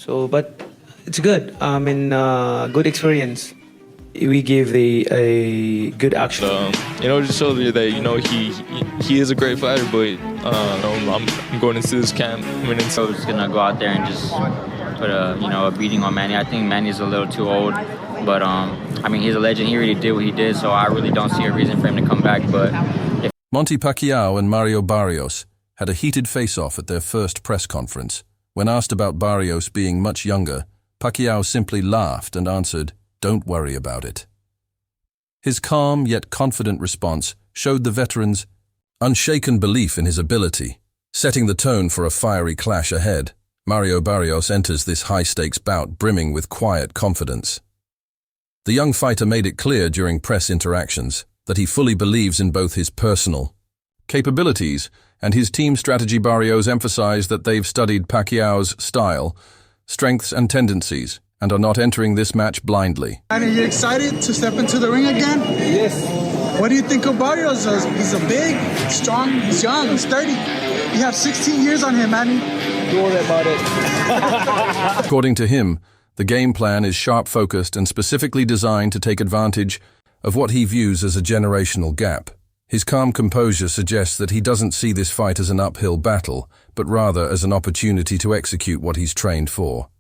So, but it's good. I mean, good experience. We gave a good action. Just shows you that he is a great fighter, but I'm going into this camp. I'm just gonna go out there and just put a beating on Manny. I think Manny's a little too old, but he's a legend. He really did what he did, so I really don't see a reason for him to come back. But Manny Pacquiao and Mario Barrios had a heated face-off at their first press conference. When asked about Barrios being much younger, Pacquiao simply laughed and answered, "Don't worry about it." His calm yet confident response showed the veteran's unshaken belief in his ability, setting the tone for a fiery clash ahead. Mario Barrios enters this high-stakes bout brimming with quiet confidence. The young fighter made it clear during press interactions that he fully believes in both his personal capabilities and his team strategy. Barrios emphasized that they've studied Pacquiao's style, strengths and tendencies, and are not entering this match blindly. And are you excited to step into the ring again? Yes. What do you think of Barrios? He's a big, strong, he's young, he's 30. You have 16 years on him, Manny. Don't worry about it. According to him, the game plan is sharp-focused and specifically designed to take advantage of what he views as a generational gap. His calm composure suggests that he doesn't see this fight as an uphill battle, but rather as an opportunity to execute what he's trained for.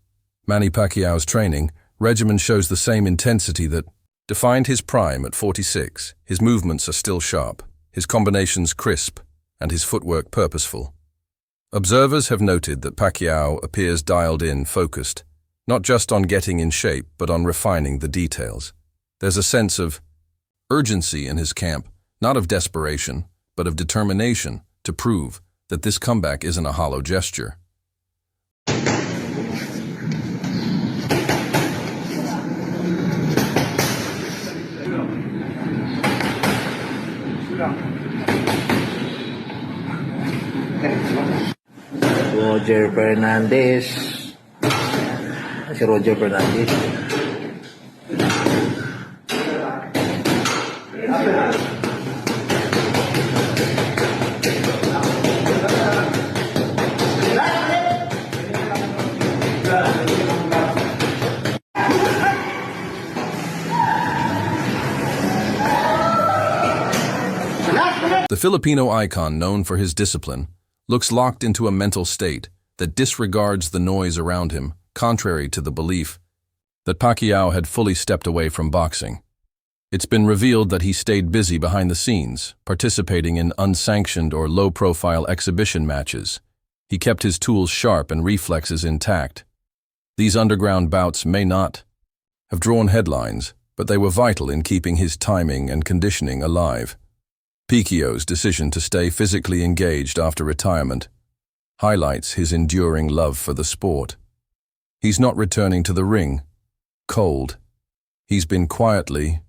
Manny Pacquiao's training regimen shows the same intensity that defined his prime at 46. His movements are still sharp, his combinations crisp, and his footwork purposeful. Observers have noted that Pacquiao appears dialed in, focused, not just on getting in shape, but on refining the details. There's a sense of urgency in his camp, not of desperation, but of determination to prove that this comeback isn't a hollow gesture. Roger Fernandez. Si Roger Fernandez. The Filipino icon, known for his discipline, looks locked into a mental state that disregards the noise around him, contrary to the belief that Pacquiao had fully stepped away from boxing. It's been revealed that he stayed busy behind the scenes, participating in unsanctioned or low-profile exhibition matches. He kept his tools sharp and reflexes intact. These underground bouts may not have drawn headlines, but they were vital in keeping his timing and conditioning alive. Pacquiao's decision to stay physically engaged after retirement highlights his enduring love for the sport. He's not returning to the ring cold. He's been quietly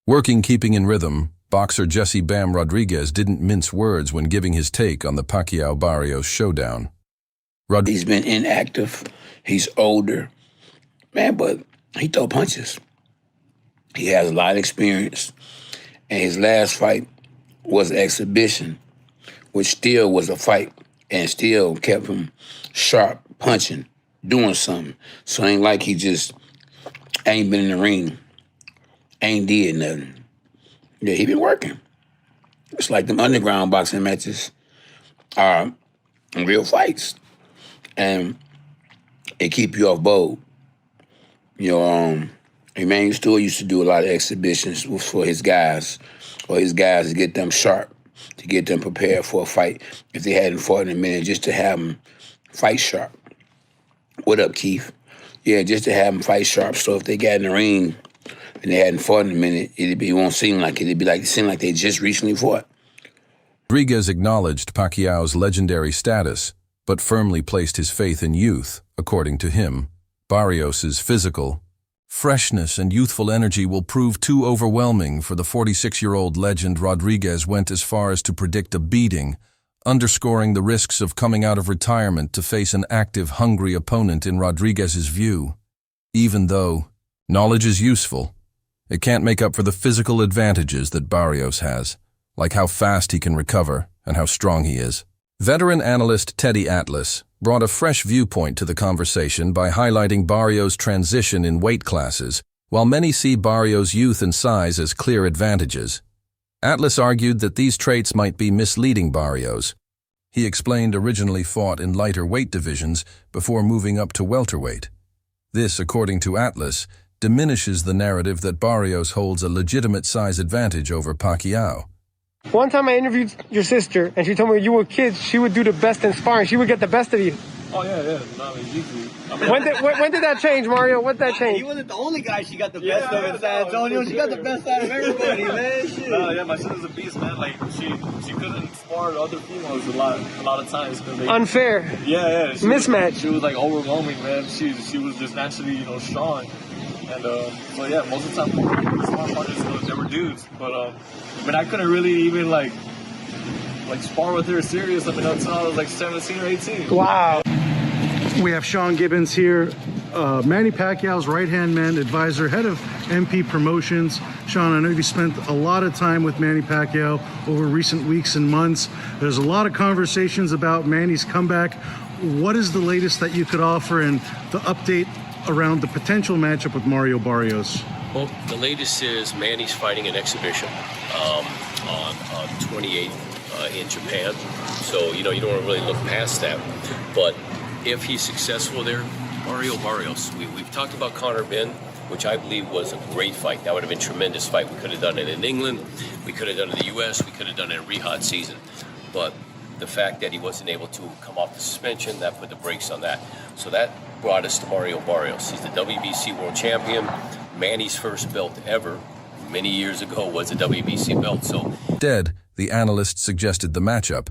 working, keeping in rhythm. Boxer Jesse "Bam" Rodriguez didn't mince words when giving his take on the Pacquiao-Barrios showdown. He's been inactive. He's older. Man, but he throw punches. He has a lot of experience. And his last fight was an exhibition, which still was a fight and still kept him sharp, punching, doing something. So it ain't like he just ain't been in the ring, ain't did nothing. Yeah, he been working. It's like them underground boxing matches are real fights. And it keep you off bold. Emmanuel Stewart used to do a lot of exhibitions for his guys, or his guys to get them sharp, to get them prepared for a fight if they hadn't fought in a minute, just to have them fight sharp. What up, Keith? Yeah, just to have them fight sharp. So if they got in the ring and they hadn't fought in a minute, it won't seem like it. It'd be like it seemed like they just recently fought. Rodriguez acknowledged Pacquiao's legendary status, but firmly placed his faith in youth. According to him, Barrios's physical freshness and youthful energy will prove too overwhelming for the 46-year-old legend. Rodriguez went as far as to predict a beating, underscoring the risks of coming out of retirement to face an active, hungry opponent. In Rodriguez's view, even though knowledge is useful, it can't make up for the physical advantages that Barrios has, like how fast he can recover and how strong he is. Veteran analyst Teddy Atlas brought a fresh viewpoint to the conversation by highlighting Barrios' transition in weight classes, while many see Barrios' youth and size as clear advantages. Atlas argued that these traits might be misleading Barrios. He explained originally fought in lighter weight divisions before moving up to welterweight. This, according to Atlas, diminishes the narrative that Barrios holds a legitimate size advantage over Pacquiao. One time I interviewed your sister, and she told me when you were kids, she would do the best in sparring. She would get the best of you. Oh, yeah. No, I mean, easily. I mean, When did that change, Mario? When did that change? He wasn't the only guy she got the best of in San Antonio. She got the best out of everybody, man. Shit. No, yeah, my sister's a beast, man. Like, she couldn't spar other females a lot of times. Cause they, Unfair. Yeah. Mismatch. She was, like, overwhelming, man. She was just naturally, strong. And, so, yeah, most of the time, smart partners, they were dudes. But, I couldn't really even, like spar with her serious. I mean, until I was, like, 17 or 18. Wow. We have Sean Gibbons here, Manny Pacquiao's right-hand man, advisor, head of MP Promotions. Sean, I know you spent a lot of time with Manny Pacquiao over recent weeks and months. There's a lot of conversations about Manny's comeback. What is the latest that you could offer and the update around the potential matchup with Mario Barrios? Well, the latest is Manny's fighting an exhibition on 28th in Japan. So, you don't want to really look past that. But if he's successful there, Mario Barrios. We've talked about Conor Benn, which I believe was a great fight. That would have been a tremendous fight. We could have done it in England. We could have done it in the U.S. We could have done it in Riyadh season. But the fact that he wasn't able to come off the suspension, that put the brakes on that. So that brought us to Mario Barrios. He's the WBC world champion. Manny's first belt ever, many years ago, was a WBC belt. So, the analyst suggested the matchup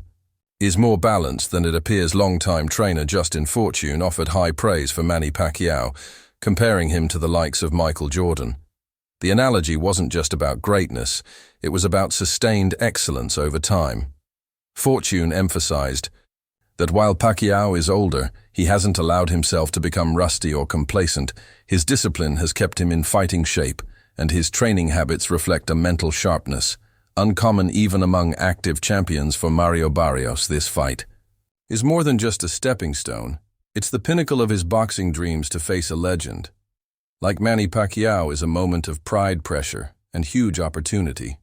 is more balanced than it appears. Longtime trainer Justin Fortune offered high praise for Manny Pacquiao, comparing him to the likes of Michael Jordan. The analogy wasn't just about greatness, it was about sustained excellence over time. Fortune emphasized that while Pacquiao is older, he hasn't allowed himself to become rusty or complacent. His discipline has kept him in fighting shape, and his training habits reflect a mental sharpness, uncommon even among active champions. For Mario Barrios, this fight is more than just a stepping stone. It's the pinnacle of his boxing dreams to face a legend. Like Manny Pacquiao, is a moment of pride, pressure, and huge opportunity.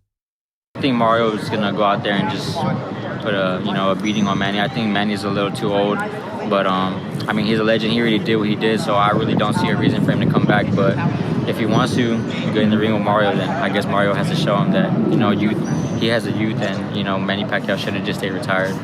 I think Mario is gonna go out there and just put a beating on Manny. I think Manny's a little too old, but I mean, he's a legend. He already did what he did, so I really don't see a reason for him to come back. But if he wants to get in the ring with Mario, then I guess Mario has to show him that he has a youth, and Manny Pacquiao should have just stayed retired.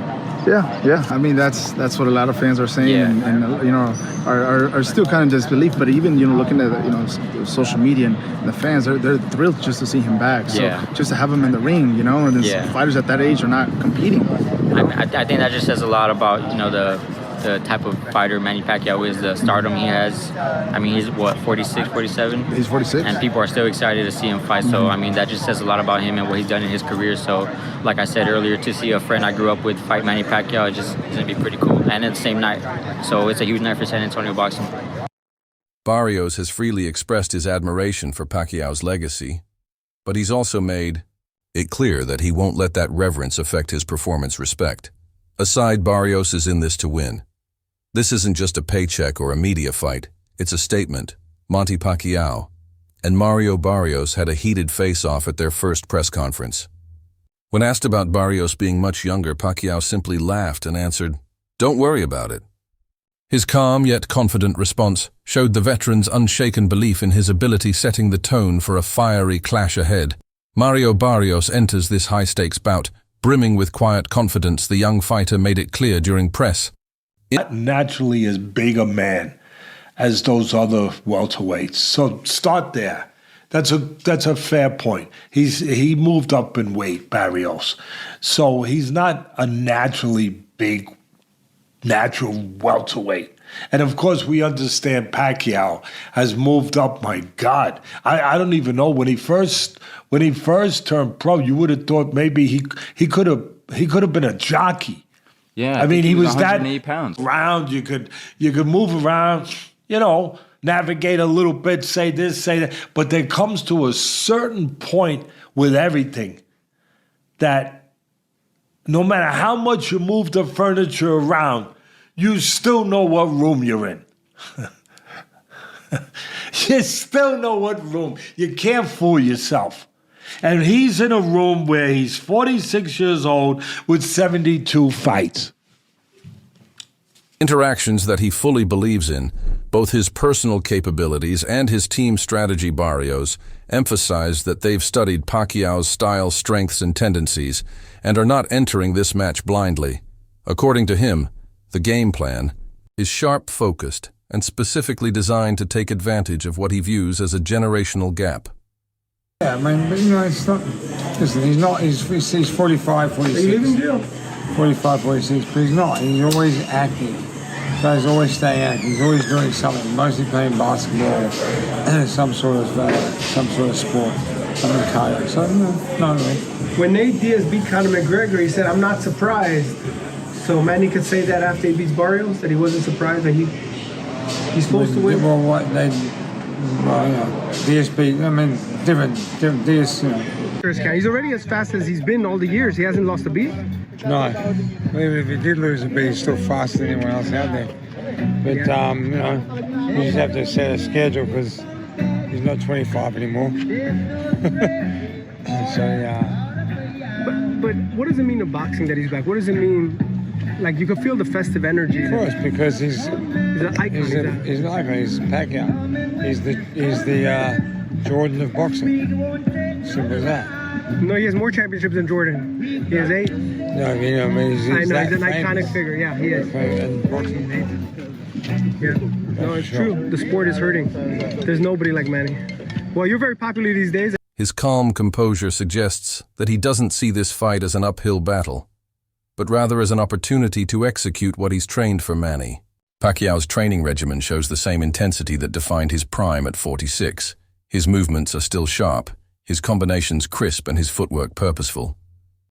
Yeah. I mean, that's what a lot of fans are saying, and are still kind of disbelief. But even looking at social media and the fans, they're thrilled just to see him back. So just to have him in the ring, and fighters at that age are not competing. I think that just says a lot about the type of fighter Manny Pacquiao is, the stardom he has. I mean, he's 46, 47? He's 46. And people are still excited to see him fight. So, I mean, that just says a lot about him and what he's done in his career. So, like I said earlier, to see a friend I grew up with fight Manny Pacquiao, it's going to be pretty cool. And at the same night. So, it's a huge night for San Antonio boxing. Barrios has freely expressed his admiration for Pacquiao's legacy, but he's also made it clear that he won't let that reverence affect his performance respect. Aside, Barrios is in this to win. This isn't just a paycheck or a media fight, it's a statement. Manny Pacquiao and Mario Barrios had a heated face-off at their first press conference. When asked about Barrios being much younger, Pacquiao simply laughed and answered, "Don't worry about it." His calm yet confident response showed the veteran's unshaken belief in his ability, setting the tone for a fiery clash ahead. Mario Barrios enters this high-stakes bout brimming with quiet confidence. The young fighter made it clear during press. Not naturally as big a man as those other welterweights. So start there. That's a fair point. He moved up in weight, Barrios. So he's not a naturally big, natural welterweight. And of course, we understand Pacquiao has moved up. My God, I don't even know when he first turned pro. You would have thought maybe he could have been a jockey. Yeah, I mean, he was that 108 pounds. Round. You could move around. Navigate a little bit. Say this, say that. But there comes to a certain point with everything that No matter how much you move the furniture around, you still know what room you're in. You still know what room. You can't fool yourself. And he's in a room where he's 46 years old with 72 fights. Interactions that he fully believes in, both his personal capabilities and his team strategy. Barrios emphasized that they've studied Pacquiao's style, strengths, and tendencies, and are not entering this match blindly. According to him, the game plan is sharp, focused, and specifically designed to take advantage of what he views as a generational gap. Yeah, I mean, but it's not, listen, he's 45, 46. Are you living jail? 45, 46, but he's not. He's always active. So he's always staying active. He's always doing something, mostly playing basketball, some sort of sport, something cardio. So, no, really. When Nate Diaz beat Conor McGregor, he said, "I'm not surprised." So Manny could say that after he beats Barrios, that he wasn't surprised that he's supposed to win. Well, what they, Diaz beat. I mean, different Diaz. He's already as fast as he's been all the years. He hasn't lost a beat. No, even if he did lose a beat, he's still faster than anyone else out there. But you just have to set a schedule because he's not 25 anymore. So yeah. But what does it mean to boxing that he's back? What does it mean? Like, you can feel the festive energy. Of course, because he's an icon. He's an icon. He's Pacquiao. He's the Jordan of boxing. Simple as that. No, he has more championships than Jordan. He has 8. No, I mean, he's he's an famous. iconic figure. Yeah, he is. And boxing is 8. Yeah. No, it's true. The sport is hurting. There's nobody like Manny. Well, you're very popular these days. His calm composure suggests that he doesn't see this fight as an uphill battle, but rather as an opportunity to execute what he's trained for. Manny Pacquiao's training regimen shows the same intensity that defined his prime at 46. His movements are still sharp, his combinations crisp, and his footwork purposeful.